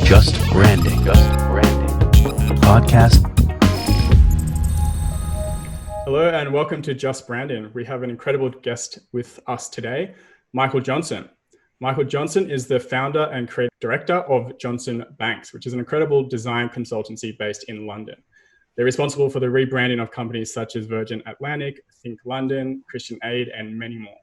Just Branding. The podcast. Hello and welcome to Just Branding. We have an incredible guest with us today, Michael Johnson. Michael Johnson is the founder and creative director of Johnson Banks, which is an incredible design consultancy based in London. They're responsible for the rebranding of companies such as Virgin Atlantic, Think London, Christian Aid, and many more.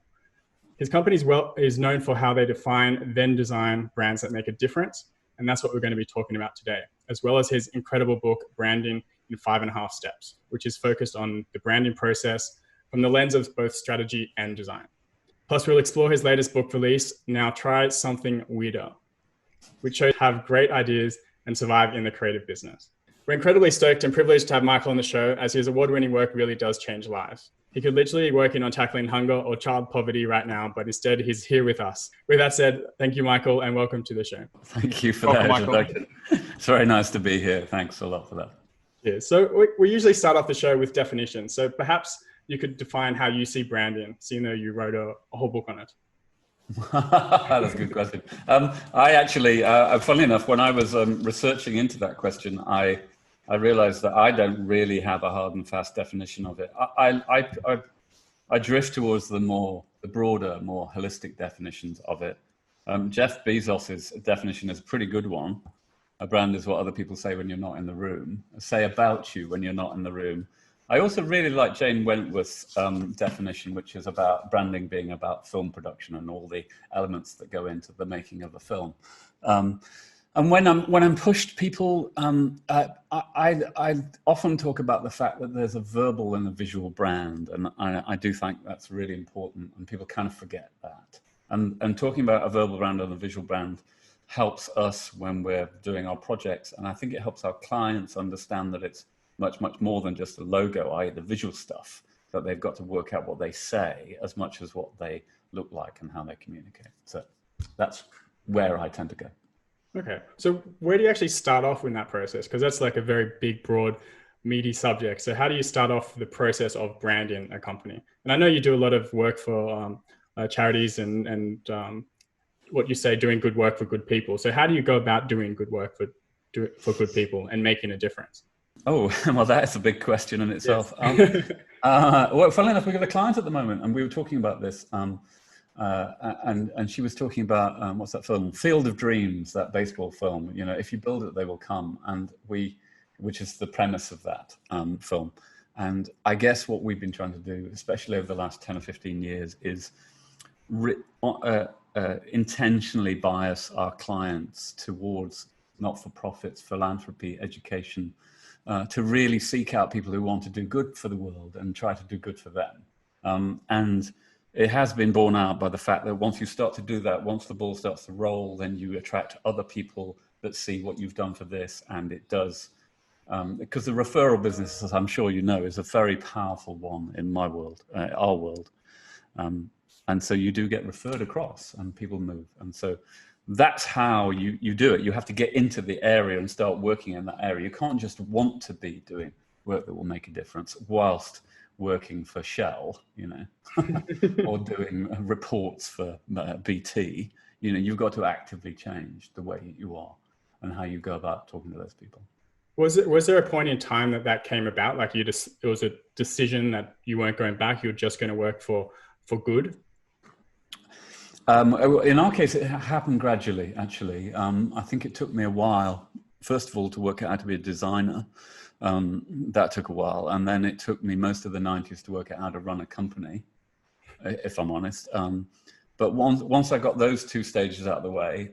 His company is known for how they define, then design brands that make a difference. And that's what we're going to be talking about today, as well as his incredible book, Branding in 5.5 Steps, which is focused on the branding process from the lens of both strategy and design. Plus, we'll explore his latest book release, Now Try Something Weirder, which shows how to have great ideas and survive in the creative business. We're incredibly stoked and privileged to have Michael on the show, as his award-winning work really does change lives. He could literally be working on tackling hunger or child poverty right now, but instead he's here with us. With that said, thank you, Michael, and welcome to the show. Thank you for that introduction. It's very nice to be here. Thanks a lot for that. Yeah, so we usually start off the show with definitions. So perhaps you could define how you see branding, seeing though you wrote a whole book on it. That's a good question. I actually, funnily enough, when I was researching into that question, I realized that I don't really have a hard and fast definition of it. I drift towards the broader, more holistic definitions of it. Jeff Bezos's definition is a pretty good one. A brand is what other people say when you're not in the room, say about you when you're not in the room. I also really like Jane Wentworth's definition, which is about branding being about film production and all the elements that go into the making of a film. And when I'm pushed, people, I often talk about the fact that there's a verbal and a visual brand, and I do think that's really important, and people kind of forget that. And talking about a verbal brand and a visual brand helps us when we're doing our projects, and I think it helps our clients understand that it's much, much more than just a logo, i.e. the visual stuff, that they've got to work out what they say as much as what they look like and how they communicate. So that's where I tend to go. Okay, so where do you actually start off in that process? Because that's like a very big, broad, meaty subject. So how do you start off the process of branding a company? And I know you do a lot of work for charities and what you say, doing good work for good people. So how do you go about doing good work for good people and making a difference? Oh, well, that is a big question in itself. Yes. Well, funnily enough, we've got a client at the moment, and we were talking about this. And she was talking about what's that film, Field of Dreams, that baseball film. You know, if you build it, they will come, which is the premise of that film. And I guess what we've been trying to do, especially over the last 10 or 15 years, is intentionally bias our clients towards not-for-profits, philanthropy, education, to really seek out people who want to do good for the world and try to do good for them. And it has been borne out by the fact that once you start to do that, once the ball starts to roll, then you attract other people that see what you've done for this, and it does. Because the referral business, as I'm sure you know, is a very powerful one in my world, our world. And so you do get referred across and people move. And so that's how you do it. You have to get into the area and start working in that area. You can't just want to be doing work that will make a difference whilst working for Shell, you know, or doing reports for BT. You know, you've got to actively change the way you are and how you go about talking to those people. Was there a point in time that came about? Like it was a decision that you weren't going back, you were just going to work for good? In our case, it happened gradually, actually. I think it took me a while, first of all, to work out how to be a designer. That took a while. And then it took me most of the 90s to work out how to run a company, if I'm honest. But once I got those two stages out of the way,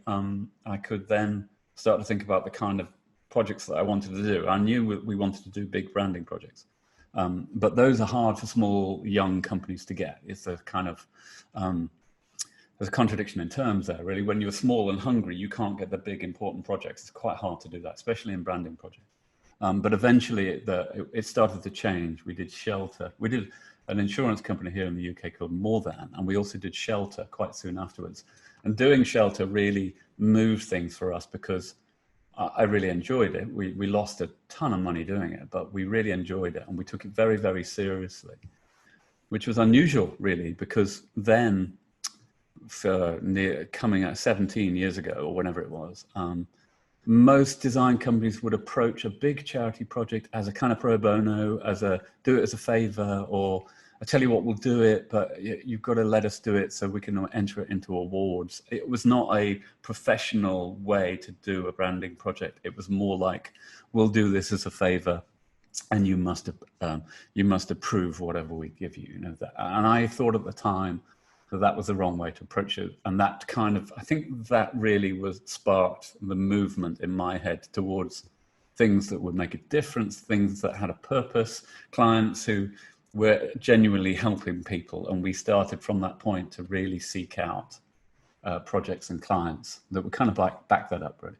I could then start to think about the kind of projects that I wanted to do. I knew we wanted to do big branding projects. But those are hard for small, young companies to get. It's a kind of... there's a contradiction in terms there, really. When you're small and hungry, you can't get the big, important projects. It's quite hard to do that, especially in branding projects. But eventually it started to change. We did Shelter. We did an insurance company here in the UK called More Than, and we also did Shelter quite soon afterwards. And doing Shelter really moved things for us because I really enjoyed it. We lost a ton of money doing it, but we really enjoyed it, and we took it very, very seriously, which was unusual, really, because then for coming out 17 years ago or whenever it was, most design companies would approach a big charity project as a kind of pro bono, as a do it as a favor, or I tell you what, we'll do it, but you've got to let us do it so we can enter it into awards. It was not a professional way to do a branding project. It was more like, we'll do this as a favor, and you must approve whatever we give you. You know that. And I thought at the time that was the wrong way to approach it, and that kind of, I think that really was sparked the movement in my head towards things that would make a difference, things that had a purpose, clients who were genuinely helping people. And we started from that point to really seek out projects and clients that would kind of like back that up, really.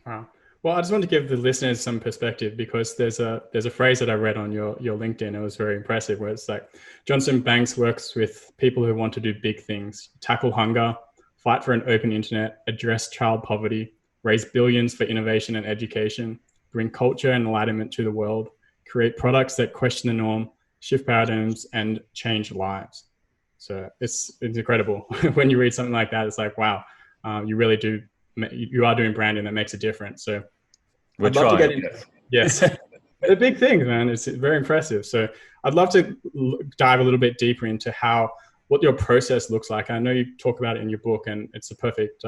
Wow. Well, I just want to give the listeners some perspective, because there's a phrase that I read on your LinkedIn. It was very impressive, where it's like, Johnson Banks works with people who want to do big things, tackle hunger, fight for an open internet, address child poverty, raise billions for innovation and education, bring culture and enlightenment to the world, create products that question the norm, shift paradigms, and change lives. So it's incredible. When you read something like that, it's like, wow, you are doing branding that makes a difference. So we're I'd love trying. to get into, yes. They're big things, man. It's very impressive. So I'd love to dive a little bit deeper into what your process looks like. I know you talk about it in your book, and it's a perfect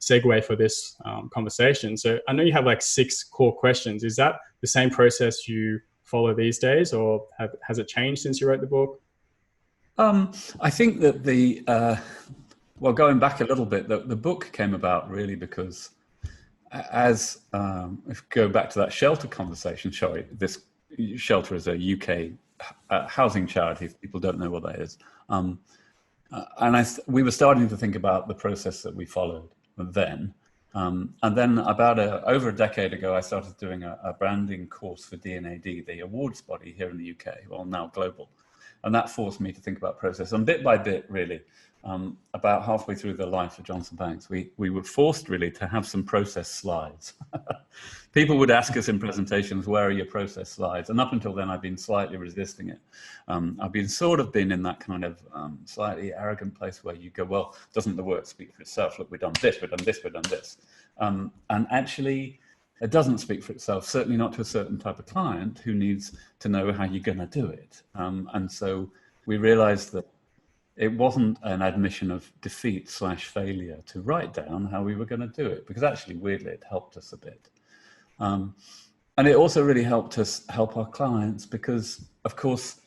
segue for this conversation. So I know you have like 6 core questions. Is that the same process you follow these days, or has it changed since you wrote the book? I think that going back a little bit, the book came about really because if we go back to that shelter conversation, this shelter is a UK housing charity, if people don't know what that is. And we were starting to think about the process that we followed then. And then about over a decade ago, I started doing a branding course for D&AD, the awards body here in the UK, well, now global. And that forced me to think about process. And bit by bit, really, about halfway through the life of Johnson Banks, we were forced really to have some process slides. People would ask us in presentations, where are your process slides? And up until then, I've been slightly resisting it. I've been in that kind of slightly arrogant place where you go, well, doesn't the work speak for itself? Look, we've done this, we've done this, we've done this. And actually, it doesn't speak for itself, certainly not to a certain type of client who needs to know how you're going to do it. And so we realized that it wasn't an admission of defeat/failure to write down how we were going to do it, because actually, weirdly, it helped us a bit. And it also really helped us help our clients, because, of course,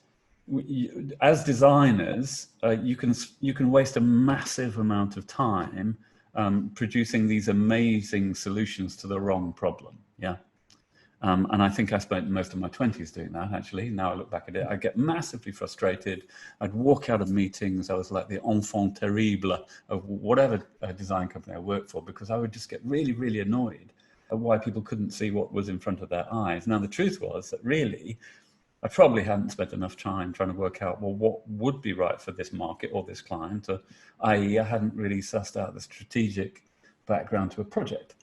as designers, you can waste a massive amount of time producing these amazing solutions to the wrong problem. Yeah. And I think I spent most of my 20s doing that, actually. Now I look back at it, I get massively frustrated. I'd walk out of meetings. I was like the enfant terrible of whatever design company I worked for, because I would just get really, really annoyed at why people couldn't see what was in front of their eyes. Now, the truth was that really, I probably hadn't spent enough time trying to work out, well, what would be right for this market or this client, or i.e. I hadn't really sussed out the strategic background to a project.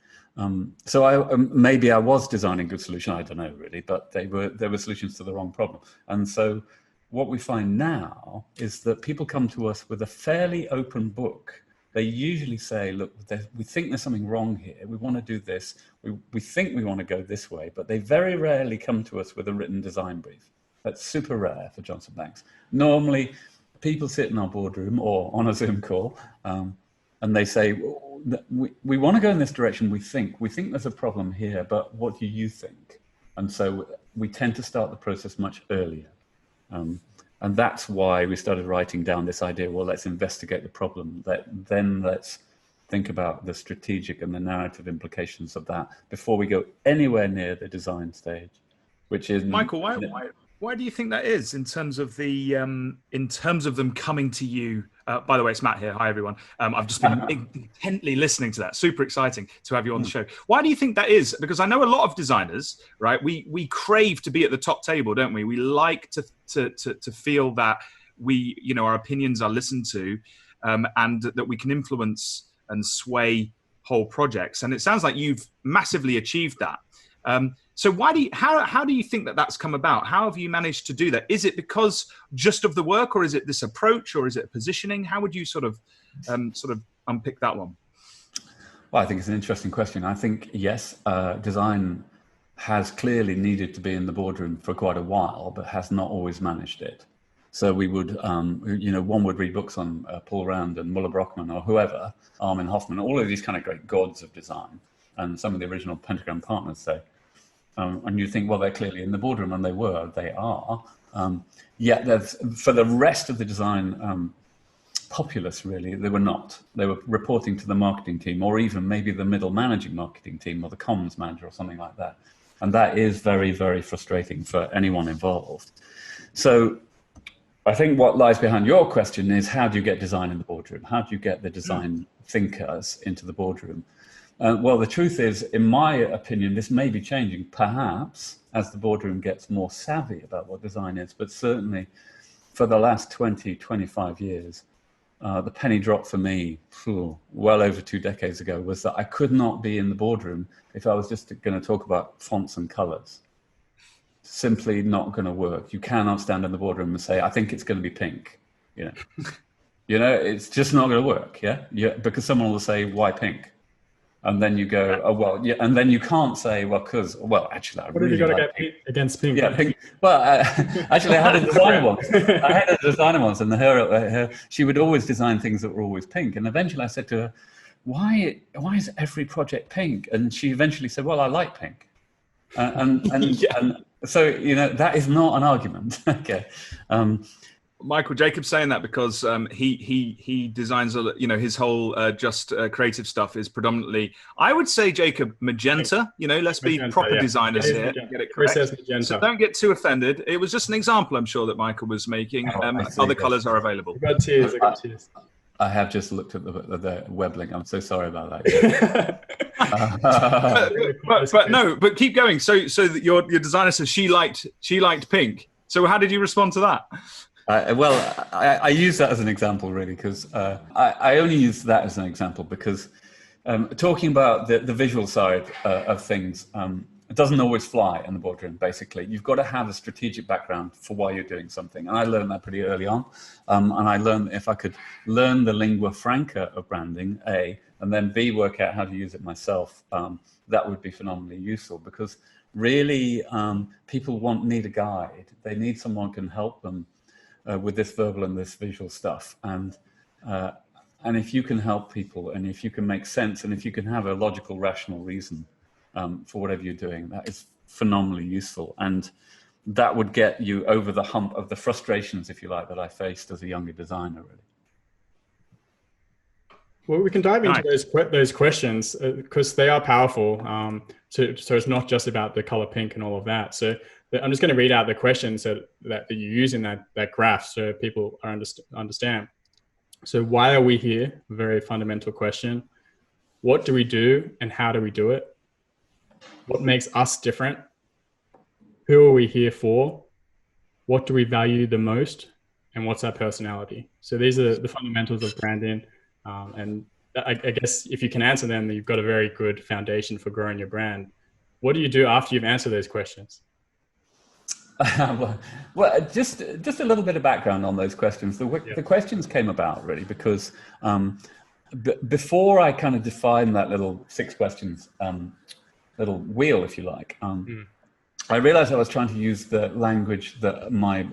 So maybe I was designing good solution, I don't know really, but there were solutions to the wrong problem. And so what we find now is that people come to us with a fairly open book. They usually say, look, we think there's something wrong here. We want to do this. We think we want to go this way, but they very rarely come to us with a written design brief. That's super rare for Johnson Banks. Normally, people sit in our boardroom or on a Zoom call, and they say, we want to go in this direction. We think there's a problem here, but what do you think? And so we tend to start the process much earlier. And that's why we started writing down this idea, well, let's investigate the problem. Then let's think about the strategic and the narrative implications of that before we go anywhere near the design stage, which is... Michael, why do you think that is in terms of them coming to you? By the way, it's Matt here. Hi, everyone. I've just been intently listening to that. Super exciting to have you on the show. Why do you think that is? Because I know a lot of designers, right? We crave to be at the top table, don't we? We like to feel that our opinions are listened to, and that we can influence and sway whole projects. And it sounds like you've massively achieved that. So how do you think that that's come about? How have you managed to do that? Is it because just of the work, or is it this approach, or is it positioning? How would you sort of unpick that one? Well, I think it's an interesting question. I think, yes, design has clearly needed to be in the boardroom for quite a while, but has not always managed it. So we would, one would read books on Paul Rand and Muller Brockman or whoever, Armin Hoffman, all of these kind of great gods of design, and some of the original Pentagram partners say. And you think, well, they're clearly in the boardroom, and they are. Yet for the rest of the design populace, really, they were not. They were reporting to the marketing team, or even maybe the middle managing marketing team, or the comms manager, or something like that. And that is very, very frustrating for anyone involved. So I think what lies behind your question is, how do you get design in the boardroom? How do you get the design thinkers into the boardroom? Well, the truth is, in my opinion, this may be changing, perhaps, as the boardroom gets more savvy about what design is. But certainly for the last 20, 25 years, the penny drop for me, well over 2 decades ago, was that I could not be in the boardroom if I was just going to talk about fonts and colors. Simply not going to work. You cannot stand in the boardroom and say, I think it's going to be pink. It's just not going to work. Yeah, because someone will say, why pink? And then you go, oh, well, yeah. And then you can't say, actually, I what really have you got like pink. against pink? Yeah, pink. Well, actually, I had a designer once. And she would always design things that were always pink. And eventually I said to her, why is every project pink? And she eventually said, well, I like pink. And so, that is not an argument. Okay. Michael, Jacob's saying that because he designs his whole creative stuff is predominantly, I would say, Jacob, magenta. Let's be proper designers here. Magenta. Get it correct. Chris says magenta. So don't get too offended. It was just an example, I'm sure, that Michael was making. Other colours are available. I got tears. I have just looked at the web link. I'm so sorry about that. but keep going. So your designer says she liked pink. So how did you respond to that? I use that as an example, really, because I only use that as an example because talking about the visual side of things, it doesn't always fly in the boardroom, basically. You've got to have a strategic background for why you're doing something. And I learned that pretty early on. And I learned if I could learn the lingua franca of branding, A, and then B, work out how to use it myself, that would be phenomenally useful because really people need a guide. They need someone who can help them with this verbal and this visual stuff. And if you can help people and if you can make sense and if you can have a logical, rational reason for whatever you're doing, that is phenomenally useful. And that would get you over the hump of the frustrations, if you like, that I faced as a younger designer, really. Well, we can dive into those questions because they are powerful. So it's not just about the color pink and all of that. So I'm just going to read out the questions that you use in that graph so people understand. So why are we here? A very fundamental question. What do we do and how do we do it? What makes us different? Who are we here for? What do we value the most? And what's our personality? So these are the fundamentals of branding. And I guess if you can answer them, then you've got a very good foundation for growing your brand. What do you do after you've answered those questions? Well, just a little bit of background on those questions. The questions came about really because before I kind of defined that little 6 questions, little wheel, if you like, I realized I was trying to use the language that my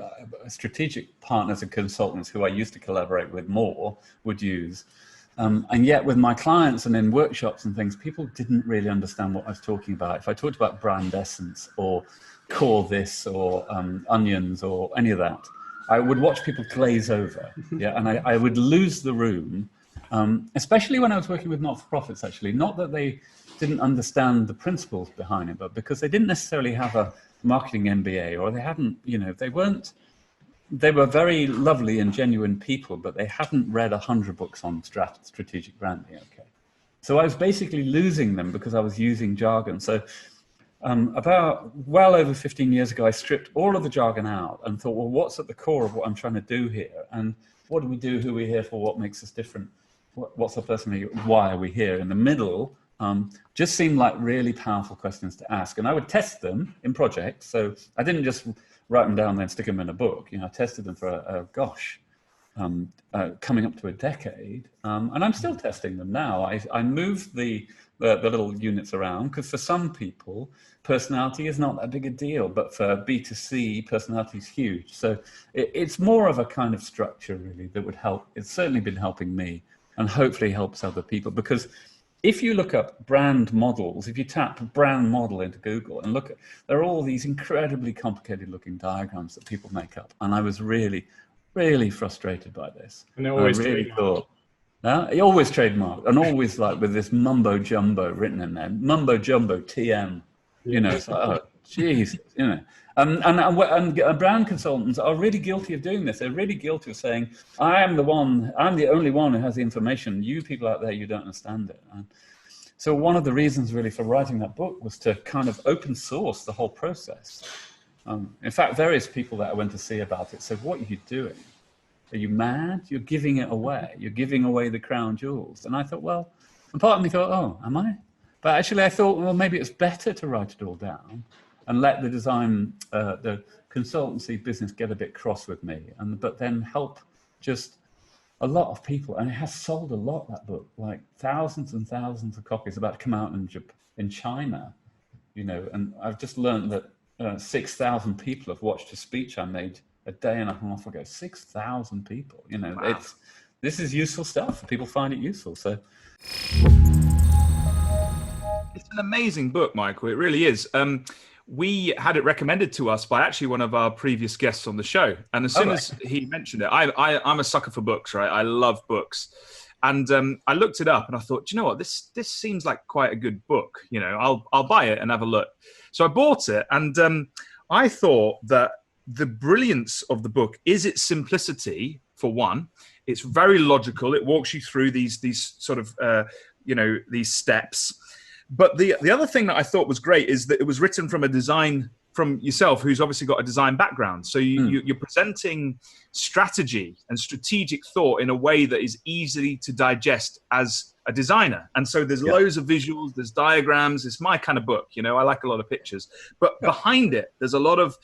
strategic partners and consultants who I used to collaborate with more would use. And yet with my clients and in workshops and things, people didn't really understand what I was talking about. If I talked about brand essence or core this or onions or any of that, I would watch people glaze over. And I would lose the room, especially when I was working with not-for-profits, actually. Not that they didn't understand the principles behind it, but because they didn't necessarily have a marketing MBA or they hadn't, they were very lovely and genuine people, but they hadn't read 100 books on strategic branding. Okay. So I was basically losing them because I was using jargon. So about well over 15 years ago, I stripped all of the jargon out and thought, well, what's at the core of what I'm trying to do here? And what do we do? Who are we here for? What makes us different? What's our personality? Why are we here? In the middle, just seemed like really powerful questions to ask. And I would test them in projects. So I didn't just write them down and then stick them in a book. I tested them for, coming up to a decade, and I'm still testing them now. I moved the little units around because for some people, personality is not that big a deal, but for B2C, personality is huge. So it's more of a kind of structure really that would help. It's certainly been helping me and hopefully helps other people, because if you look up brand models, if you tap brand model into Google and look at, there are all these incredibly complicated looking diagrams that people make up. And I was really frustrated by this. And they're always always trademarked, and always like with this mumbo jumbo written in there, mumbo jumbo TM. You know, it's like, oh, Jesus, you know. And brand consultants are really guilty of doing this. They're really guilty of saying, I'm the only one who has the information. You people out there, you don't understand it. And so one of the reasons really for writing that book was to kind of open source the whole process. In fact, various people that I went to see about it said, what are you doing? Are you mad? You're giving it away. You're giving away the crown jewels. And I thought, well, and part of me thought, oh, am I? But actually I thought, well, maybe it's better to write it all down and let the design, the consultancy business get a bit cross with me, but then help just a lot of people. And it has sold a lot, that book, like thousands and thousands of copies, about to come out in China, you know, and I've just learned that 6,000 people have watched a speech I made a day and a half ago. 6,000 people, you know. Wow. This is useful stuff. People find it useful. So it's an amazing book, Michael. It really is. We had it recommended to us by actually one of our previous guests on the show. And as soon as he mentioned it, I'm a sucker for books, right? I love books. And I looked it up and I thought, do you know what? This seems like quite a good book. You know, I'll buy it and have a look. So I bought it, and I thought that the brilliance of the book is its simplicity. For one, it's very logical. It walks you through these sort of these steps. But the other thing that I thought was great is that it was written from from yourself, who's obviously got a design background. So you're presenting strategy and strategic thought in a way that is easy to digest as a designer. And so there's loads of visuals, there's diagrams. It's my kind of book, you know. I like a lot of pictures. But behind it, there's a lot of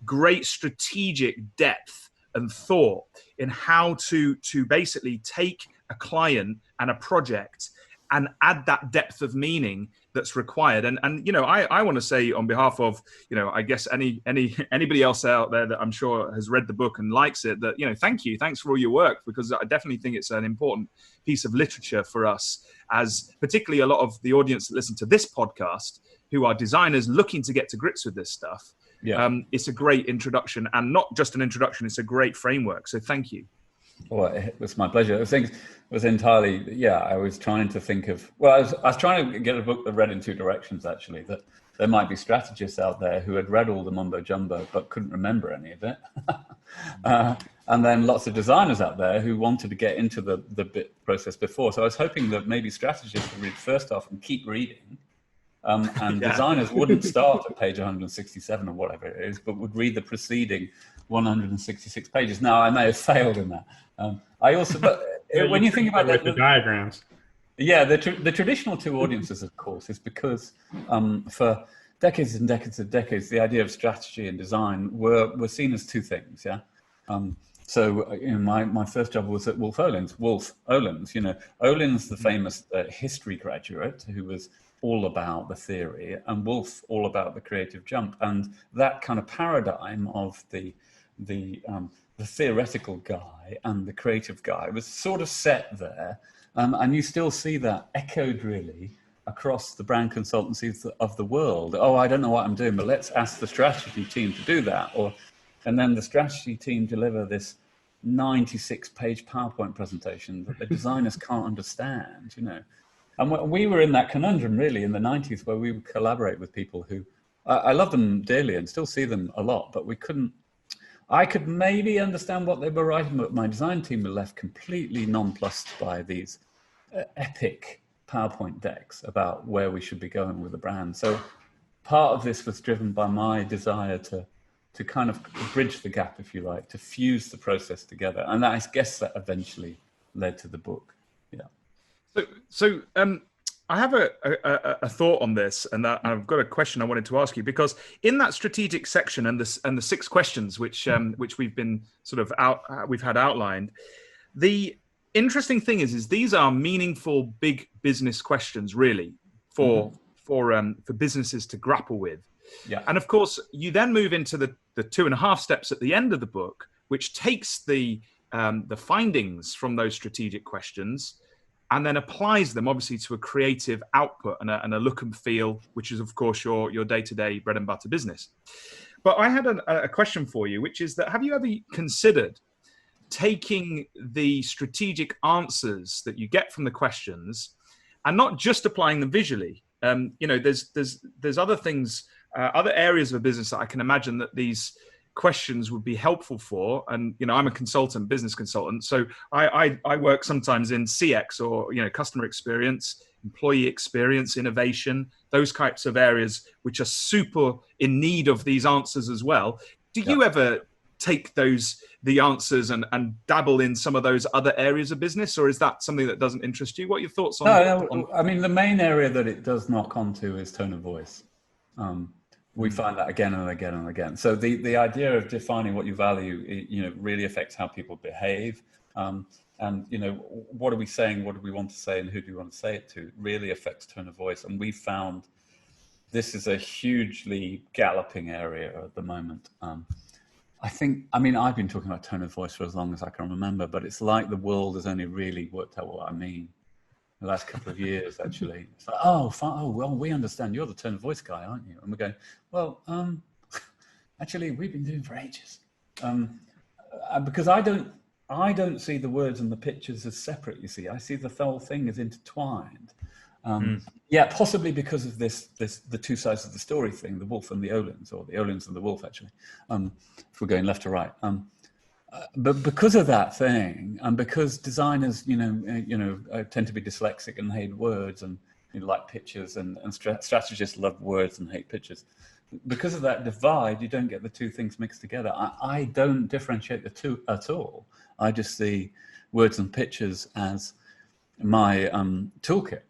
great strategic depth and thought in how to basically take a client and a project and add that depth of meaning that's required. And you know, I want to say on behalf of, you know, I guess anybody else out there that I'm sure has read the book and likes it, that, you know, thanks for all your work, because I definitely think it's an important piece of literature for us, as particularly a lot of the audience that listen to this podcast who are designers looking to get to grips with this stuff. It's a great introduction, and not just an introduction, it's a great framework. So thank you. Well, it was my pleasure. I think it was entirely, I was trying to think of, I was trying to get a book that read in two directions, actually, that there might be strategists out there who had read all the mumbo jumbo but couldn't remember any of it. And then lots of designers out there who wanted to get into the bit process before. So I was hoping that maybe strategists would read first off and keep reading. And designers wouldn't start at page 167 or whatever it is, but would read the preceding 166 pages. Now, I may have failed in that. I also, but when you think about the diagrams, the traditional two audiences, of course, is because for decades and decades and decades, the idea of strategy and design were seen as two things. So you know, my first job was at Wolf Olins. You know, Olins, the famous history graduate who was all about the theory, and Wolf all about the creative jump, and that kind of paradigm of the theoretical guy and the creative guy was sort of set there, and you still see that echoed really across the brand consultancies of the world. Oh, I don't know what I'm doing, but let's ask the strategy team to do that, and then the strategy team deliver this 96-page PowerPoint presentation that the designers can't understand, you know. And we were in that conundrum really in the 90s, where we would collaborate with people who, I love them dearly and still see them a lot, but I could maybe understand what they were writing, but my design team were left completely nonplussed by these epic PowerPoint decks about where we should be going with the brand. So part of this was driven by my desire to kind of bridge the gap, if you like, to fuse the process together. And I guess that eventually led to the book. So I have a thought on this, and I've got a question I wanted to ask you, because in that strategic section and the 6 questions which we've been sort of we've had outlined, The interesting thing is these are meaningful, big business questions, really, for businesses to grapple with. Yeah. And of course, you then move into the 2.5 steps at the end of the book, which takes the findings from those strategic questions and then applies them obviously to a creative output and a look and feel, which is of course your day-to-day bread and butter business. But I had a question for you, which is that have you ever considered taking the strategic answers that you get from the questions and not just applying them visually? There's other things, other areas of a business that I can imagine that these questions would be helpful for. And I'm a consultant, business consultant, so I work sometimes in CX or customer experience, employee experience, innovation, those types of areas which are super in need of these answers as well. Do you ever take the answers and dabble in some of those other areas of business, or is that something that doesn't interest you? What are your thoughts on? No, I mean, the main area that it does knock onto is tone of voice. We find that again and again and again. So the idea of defining what you value, really affects how people behave. And what are we saying? What do we want to say? And who do we want to say it to? Really affects tone of voice. And we found this is a hugely galloping area at the moment. I've been talking about tone of voice for as long as I can remember, but it's like the world has only really worked out what I mean the last couple of years, actually. It's like, well, we understand you're the tone of voice guy, aren't you? And we're going, well, actually, we've been doing it for ages. Because I don't see the words and the pictures as separate, you see. I see the whole thing as intertwined. Yeah, possibly because of the two sides of the story thing, the wolf and the Olins, or the Olins and the wolf, actually, if we're going left to right. But because of that thing, and because designers, tend to be dyslexic and hate words, and like pictures, and strategists love words and hate pictures. Because of that divide, you don't get the two things mixed together. I don't differentiate the two at all. I just see words and pictures as my toolkit.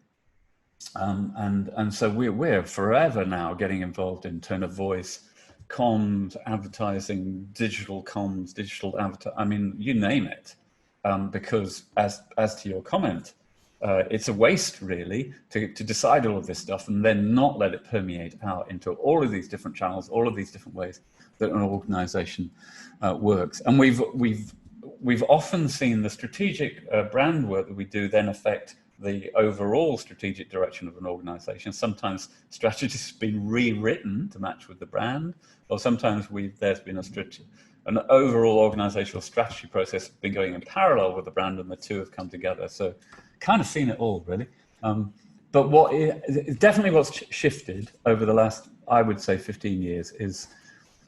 And so we're forever now getting involved in tone of voice, comms, advertising, digital comms, digital advertising. I mean, you name it, because as to your comment, it's a waste really to decide all of this stuff and then not let it permeate out into all of these different channels, all of these different ways that an organization works. And we've often seen the strategic brand work that we do then affect the overall strategic direction of an organization. Sometimes strategies have been rewritten to match with the brand, or sometimes there's been an overall organizational strategy process been going in parallel with the brand, and the two have come together. So kind of seen it all, really. But definitely what's shifted over the last, I would say, 15 years is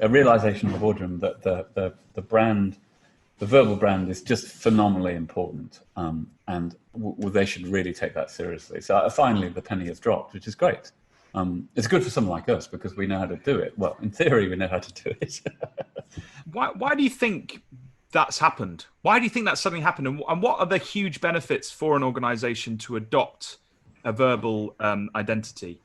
a realization in the boardroom that the brand, the verbal brand, is just phenomenally important, and they should really take that seriously. So finally, the penny has dropped, which is great. It's good for someone like us because we know how to do it. Well, in theory, we know how to do it. Why do you think that's happened? Why do you think that suddenly happened? And what are the huge benefits for an organization to adopt a verbal identity?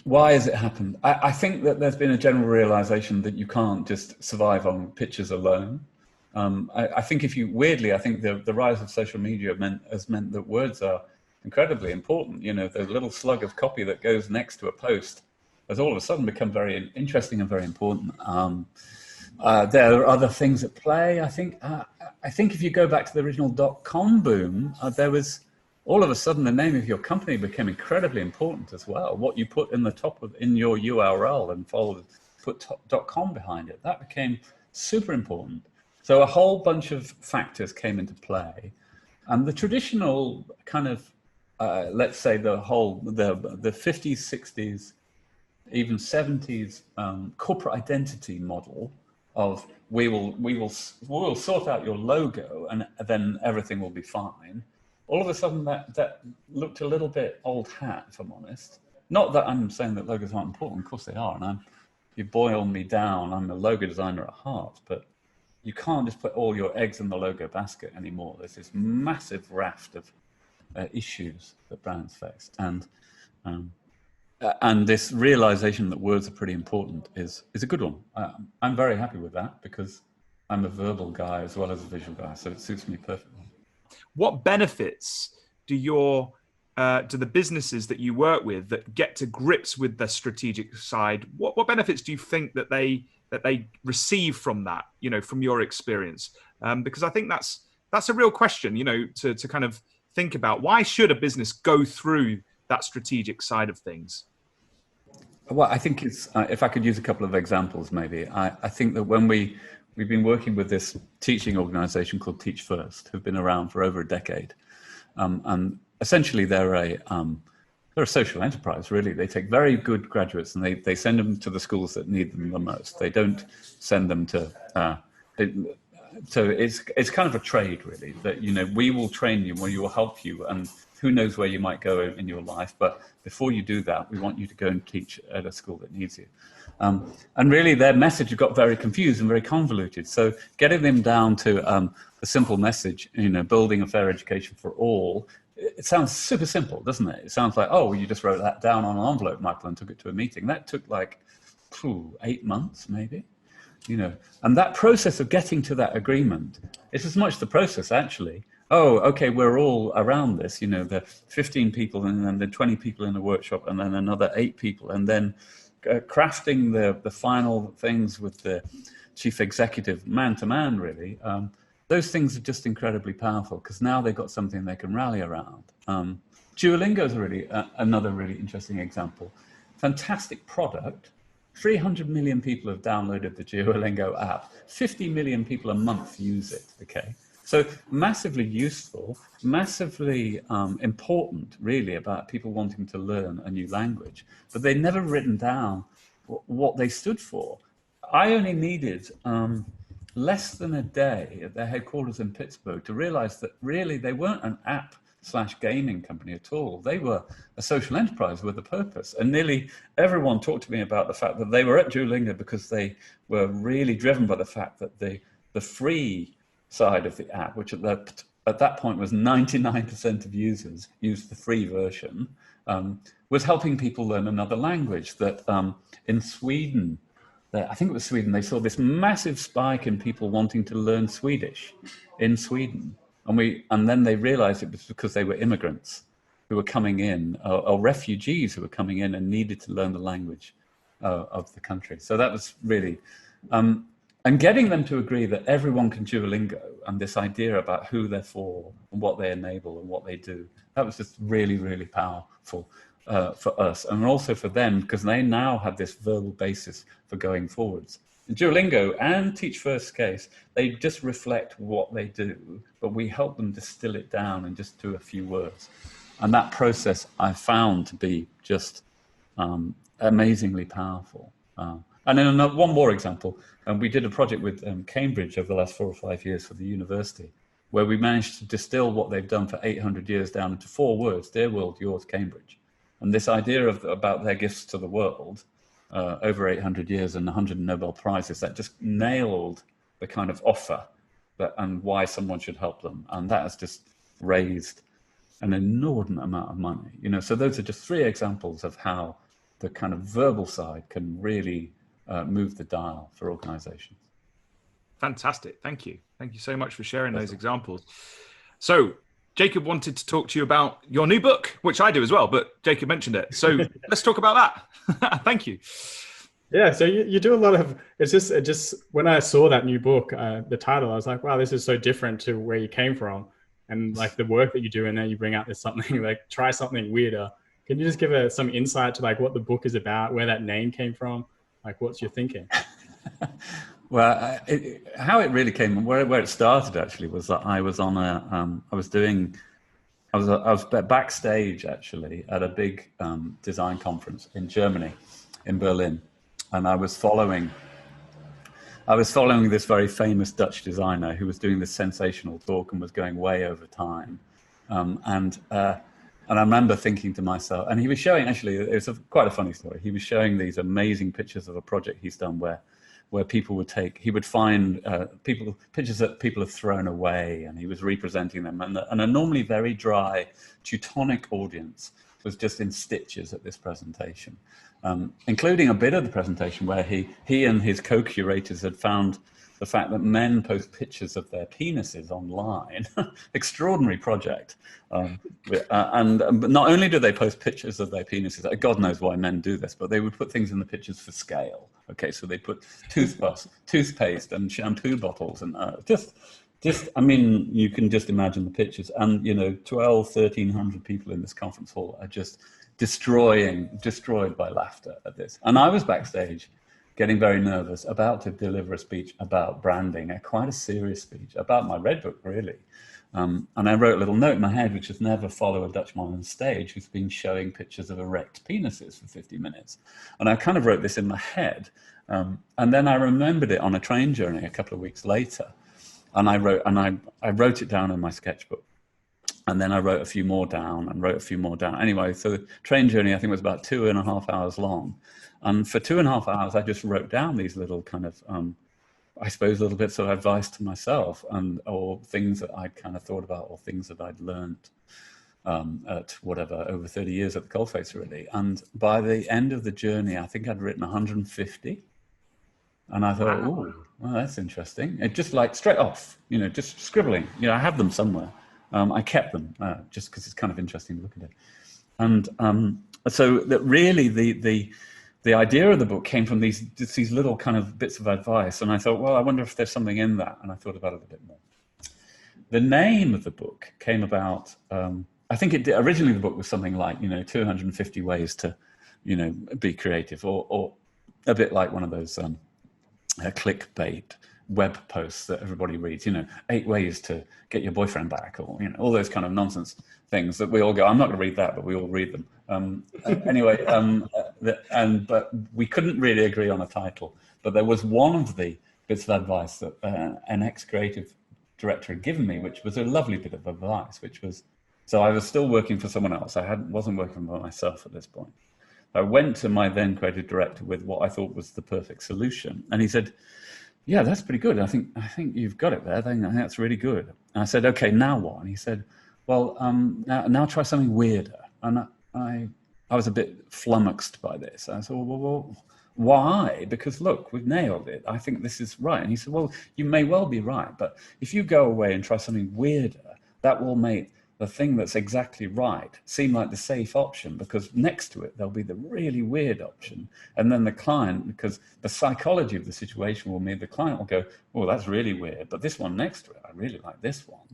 Why has it happened? I think that there's been a general realization that you can't just survive on pictures alone. I think I think the rise of social media has meant that words are incredibly important. The little slug of copy that goes next to a post has all of a sudden become very interesting and very important. There are other things at play. I think if you go back to the original .com boom, there was all of a sudden the name of your company became incredibly important as well. What you put in the top in your URL and put .com behind it, that became super important. So a whole bunch of factors came into play, and the traditional kind of let's say the 50s, 60s, even 70s corporate identity model of we will sort out your logo and then everything will be fine. All of a sudden that looked a little bit old hat, if I'm honest. Not that I'm saying that logos aren't important, of course they are, and you boil me down, I'm a logo designer at heart, but you can't just put all your eggs in the logo basket anymore. There's this massive raft of issues that brands face, and this realization that words are pretty important is a good one. I'm very happy with that because I'm a verbal guy as well as a visual guy, so it suits me perfectly. What benefits do the businesses that you work with that get to grips with the strategic side? What benefits do you think that they receive from that? From your experience, because I think that's a real question. To kind of think about, why should a business go through that strategic side of things? Well, I think it's, if I could use a couple of examples, maybe. I think that when we've been working with this teaching organization called Teach First, who've been around for over a decade. And essentially they're a social enterprise, really. They take very good graduates and they send them to the schools that need them the most. They don't send them to, so it's kind of a trade, really, that, we will train you, we will help you, and who knows where you might go in your life. But before you do that, we want you to go and teach at a school that needs you. And really their message got very confused and very convoluted. So getting them down to a simple message, building a fair education for all, it sounds super simple, doesn't it? It sounds like, oh, you just wrote that down on an envelope, Michael, and took it to a meeting. That took like 8 months, maybe. And that process of getting to that agreement is as much the process, actually. Oh, okay, we're all around this, the 15 people and then the 20 people in the workshop and then another 8 people, and then crafting the final things with the chief executive man to man, really. Those things are just incredibly powerful because now they've got something they can rally around. Duolingo is really another really interesting example. Fantastic product. 300 million people have downloaded the Duolingo app. 50 million people a month use it, okay? So massively useful, massively important, really, about people wanting to learn a new language. But they'd never written down what they stood for. I only needed less than a day at their headquarters in Pittsburgh to realize that really they weren't an app/gaming company at all. They were a social enterprise with a purpose. And nearly everyone talked to me about the fact that they were at Duolingo because they were really driven by the fact that the free side of the app, which at that point was 99% of users used the free version, was helping people learn another language. That in Sweden, I think it was Sweden, they saw this massive spike in people wanting to learn Swedish in Sweden. And then they realized it was because they were immigrants who were coming in, or refugees who were coming in and needed to learn the language of the country. So that was really, and getting them to agree that everyone can Duolingo, and this idea about who they're for and what they enable and what they do, that was just really, really powerful for us and also for them, because they now have this verbal basis for going forwards. In Duolingo and Teach First's case, they just reflect what they do, but we help them distill it down and just do a few words. And that process I found to be just amazingly powerful. And then one more example, we did a project with Cambridge over the last 4 or 5 years for the university, where we managed to distill what they've done for 800 years down into 4 words: dear world, yours, Cambridge. And this idea about their gifts to the world, over 800 years and 100 Nobel Prizes, that just nailed the kind of offer and why someone should help them. And that has just raised an inordinate amount of money. So those are just 3 examples of how the kind of verbal side can really move the dial for organizations. Fantastic. Thank you. Thank you so much for sharing those examples. So Jacob wanted to talk to you about your new book, which I do as well, but Jacob mentioned it. So let's talk about that. Thank you. Yeah, so you do a lot of, it's just when I saw that new book, the title, I was like, wow, this is so different to where you came from. And like the work that you do, and then you bring out this something like, try something weirder. Can you just give some insight to like what the book is about, where that name came from? Like, what's your thinking? Well, how it really came, where it started actually was that I was on I was backstage actually at a big design conference in Germany, in Berlin, and I was following this very famous Dutch designer who was doing this sensational talk and was going way over time, and I remember thinking to myself, and he was showing, actually, it was quite a funny story. He was showing these amazing pictures of a project he's done where people would he would find pictures that people have thrown away, and he was representing them. And a normally very dry Teutonic audience was just in stitches at this presentation, including a bit of the presentation where he and his co-curators had found the fact that men post pictures of their penises online. Extraordinary project. But not only do they post pictures of their penises, God knows why men do this, but they would put things in the pictures for scale. Okay, so they put toothpaste and shampoo bottles, and I mean, you can just imagine the pictures. And, 1,300 people in this conference hall are just destroyed by laughter at this. And I was backstage getting very nervous, about to deliver a speech about branding, quite a serious speech about my Red Book, really. And I wrote a little note in my head, which was never follow a Dutchman on stage who's been showing pictures of erect penises for 50 minutes. And I kind of wrote this in my head. And then I remembered it on a train journey a couple of weeks later. And I wrote it down in my sketchbook. And then I wrote a few more down and wrote a few more down. Anyway, so the train journey, I think, was about 2.5 hours long. And for 2.5 hours, I just wrote down these little kind of, I suppose, little bits of advice to myself, or things that I'd kind of thought about, or things that I'd learned at whatever, over 30 years at the Coalface, really. And by the end of the journey, I think I'd written 150. And I thought, oh, well, that's interesting. It just like straight off, just scribbling. I have them somewhere. I kept them just because it's kind of interesting to look at it. And so that really the idea of the book came from these little kind of bits of advice. And I thought, well, I wonder if there's something in that. And I thought about it a bit more. The name of the book came about, I think originally the book was something like, 250 ways to, be creative, or a bit like one of those clickbait web posts that everybody reads, 8 ways to get your boyfriend back, or, all those kind of nonsense things that we all go, I'm not going to read that, but we all read them. Anyway, but we couldn't really agree on a title. But there was one of the bits of advice that an ex-creative director had given me, which was a lovely bit of advice, which was, so I was still working for someone else. I wasn't working for myself at this point. I went to my then creative director with what I thought was the perfect solution. And he said, yeah, that's pretty good. I think you've got it there. I think that's really good. And I said, okay, now what? And he said, well, now try something weirder. And I was a bit flummoxed by this. I said, well, why? Because look, we've nailed it. I think this is right. And he said, well, you may well be right, but if you go away and try something weirder, that will make the thing that's exactly right seem like the safe option, because next to it, there'll be the really weird option. And then the client, because the psychology of the situation will mean the client will go, oh, that's really weird, but this one next to it, I really like this one.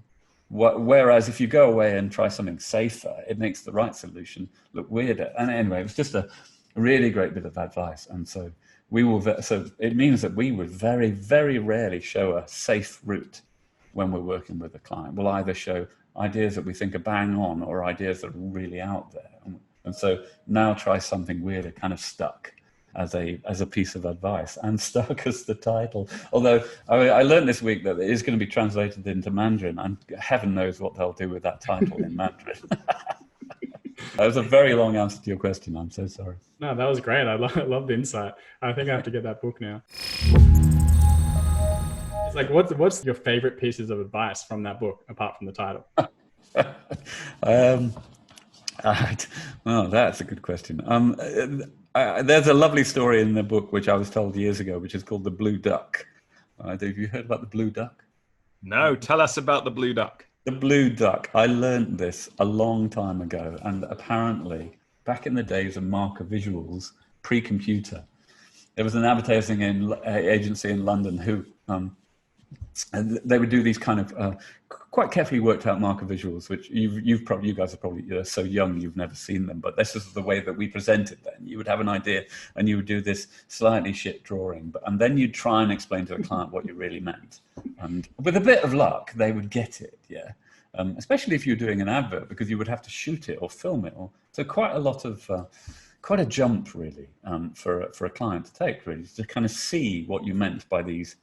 Whereas if you go away and try something safer, it makes the right solution look weirder. And anyway, it was just a really great bit of advice. And so so it means that we would very, very rarely show a safe route when we're working with a client. We'll either show ideas that we think are bang on, or ideas that are really out there. And so now try something weirder kind of stuck as a piece of advice, and stuck as the title. Although I learned this week that it is going to be translated into Mandarin, and heaven knows what they'll do with that title in Mandarin. That was a very long answer to your question. I'm so sorry. No, that was great. I love the insight. I think I have to get that book now. It's like, what's your favorite pieces of advice from that book, apart from the title? Well, that's a good question. There's a lovely story in the book which I was told years ago, which is called The Blue Duck. Have you heard about the blue duck? No, tell us about the blue duck. The blue duck. I learned this a long time ago, and apparently back in the days of marker visuals, pre-computer, there was an advertising agency in London who and they would do these kind of quite carefully worked out marker visuals, which you guys are probably so young you've never seen them, but this is the way that we presented them. You would have an idea and you would do this slightly shit drawing, and then you'd try and explain to the client what you really meant. And with a bit of luck, they would get it, yeah. Especially if you're doing an advert, because you would have to shoot it or film it. So quite a jump, really, for a client to take, really, to kind of see what you meant by these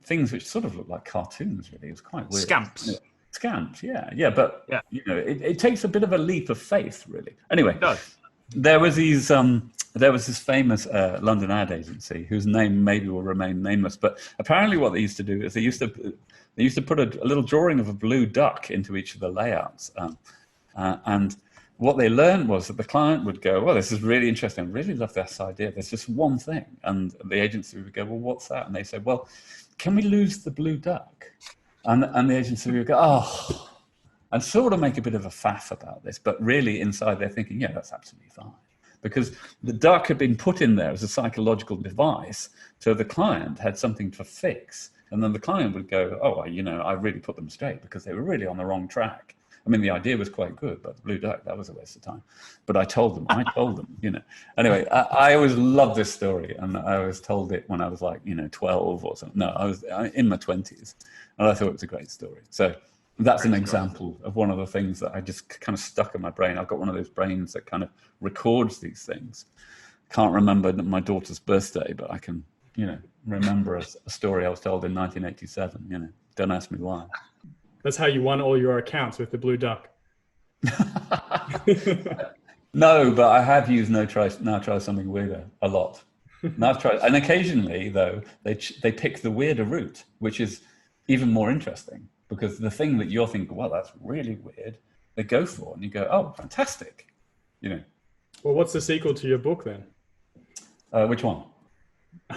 things which sort of look like cartoons, really. It was quite weird. Scamps. Scamps, yeah. But, yeah. It takes a bit of a leap of faith, really. Anyway, it does. there was this famous London ad agency whose name maybe will remain nameless, but apparently what they used to do is they used to put a little drawing of a blue duck into each of the layouts. And what they learned was that the client would go, well, this is really interesting. I really love this idea. There's just one thing. And the agency would go, well, what's that? And they say, well, can we lose the blue duck? And the agency would go, oh, and sort of make a bit of a faff about this. But really inside they're thinking, yeah, that's absolutely fine. Because the duck had been put in there as a psychological device, so the client had something to fix. And then the client would go, oh, I really put them straight because they were really on the wrong track. I mean, the idea was quite good, but the blue duck, that was a waste of time. But I told them, Anyway, I always loved this story, and I always told it when I was like, 12 or something. No, I was in my 20s, and I thought it was a great story. So that's an example of one of the things that I just kind of stuck in my brain. I've got one of those brains that kind of records these things. Can't remember my daughter's birthday, but I can, remember a story I was told in 1987. Don't ask me why. That's how you won all your accounts with the blue duck. No, but I have used now try something weirder a lot. Now I've tried, and occasionally though they pick the weirder route, which is even more interesting, because the thing that you're thinking, well, that's really weird, they go for, and you go, oh, fantastic, Well, what's the sequel to your book then? Which one?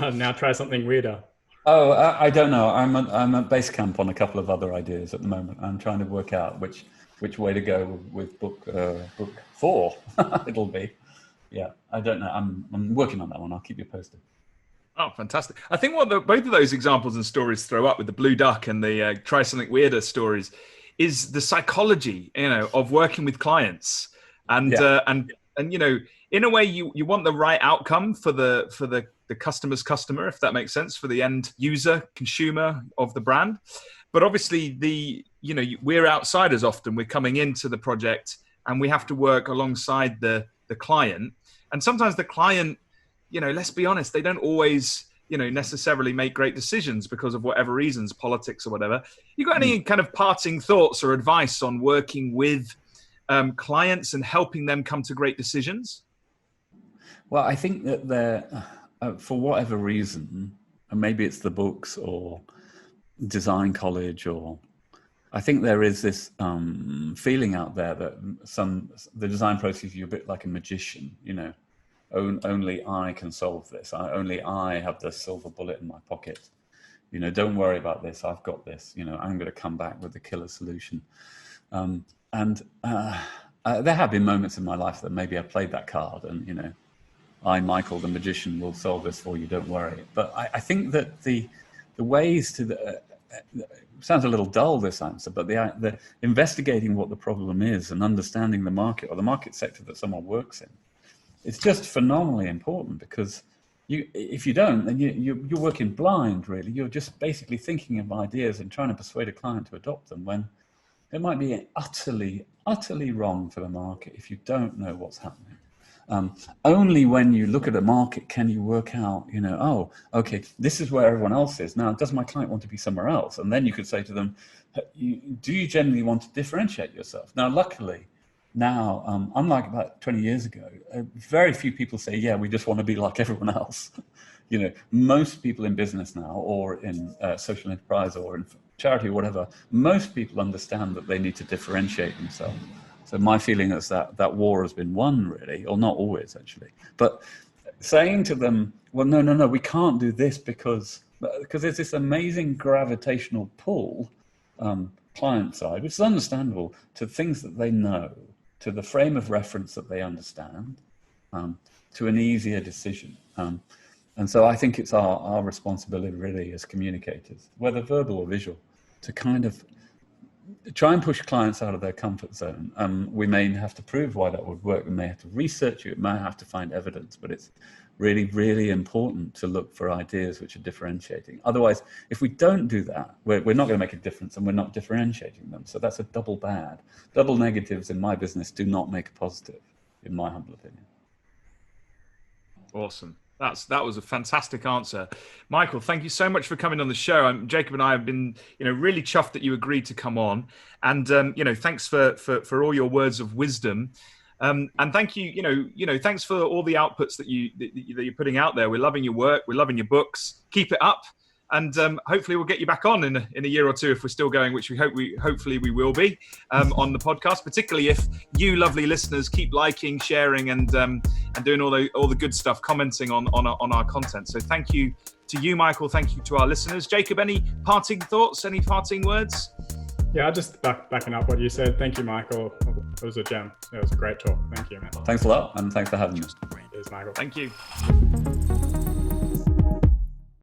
Now try something weirder. Oh, I don't know. I'm at base camp on a couple of other ideas at the moment. I'm trying to work out which way to go with book 4. It'll be. Yeah, I don't know. I'm working on that one. I'll keep you posted. Oh, fantastic. I think what both of those examples and stories throw up with the blue duck and the try something weirder stories is the psychology, of working with clients. And in a way you want the right outcome for the customer's customer, if that makes sense, for the end user, consumer of the brand. But obviously we're outsiders often. We're coming into the project and we have to work alongside the client. And sometimes the client, let's be honest, they don't always, necessarily make great decisions because of whatever reasons, politics or whatever. You got any kind of parting thoughts or advice on working with clients and helping them come to great decisions? Well, I think that they're, for whatever reason, and maybe it's the books or design college, or I think there is this feeling out there that the design process is a bit like a magician, only I can solve this. Only I have the silver bullet in my pocket. Don't worry about this. I've got this. I'm going to come back with the killer solution. There have been moments in my life that maybe I played that card and, I, Michael, the magician, will solve this for you. Don't worry. But I think that the ways to sounds a little dull, this answer, but the investigating what the problem is and understanding the market or the market sector that someone works in, it's just phenomenally important, because if you don't, then you're working blind, really. You're just basically thinking of ideas and trying to persuade a client to adopt them when it might be utterly, utterly wrong for the market if you don't know what's happening. Only when you look at a market can you work out, oh, okay, this is where everyone else is. Now, does my client want to be somewhere else? And then you could say to them, do you generally want to differentiate yourself? Now, luckily, now, unlike about 20 years ago, very few people say, yeah, we just want to be like everyone else. Most people in business now, or in social enterprise, or in charity, or whatever, most people understand that they need to differentiate themselves. So my feeling is that war has been won, really, or not always, actually. But saying to them, well, no, we can't do this because there's this amazing gravitational pull, client side, which is understandable, to things that they know, to the frame of reference that they understand, to an easier decision. And so I think it's our responsibility, really, as communicators, whether verbal or visual, to kind of try and push clients out of their comfort zone. We may have to prove why that would work. We may have to research it. We may have to find evidence, but it's really, really important to look for ideas which are differentiating. Otherwise, if we don't do that, we're not going to make a difference, and we're not differentiating them. So that's a double bad. Double negatives in my business do not make a positive, in my humble opinion. Awesome. That was a fantastic answer. Michael, thank you so much for coming on the show. Jacob and I have been, really chuffed that you agreed to come on. And, thanks for all your words of wisdom. And thank you, thanks for all the outputs that you're putting out there. We're loving your work. We're loving your books. Keep it up. and hopefully we'll get you back on in a year or two if we're still going, which hopefully we will be on the podcast. Particularly if you lovely listeners keep liking, sharing, and doing all the good stuff, commenting on our content. So thank you to you, Michael. Thank you to our listeners. Jacob, any parting thoughts? Any parting words? Yeah, just backing up what you said. Thank you, Michael. It was a gem. It was a great talk. Thank you, man. Thanks a lot, and thanks for having me. Cheers, Michael. Thank you.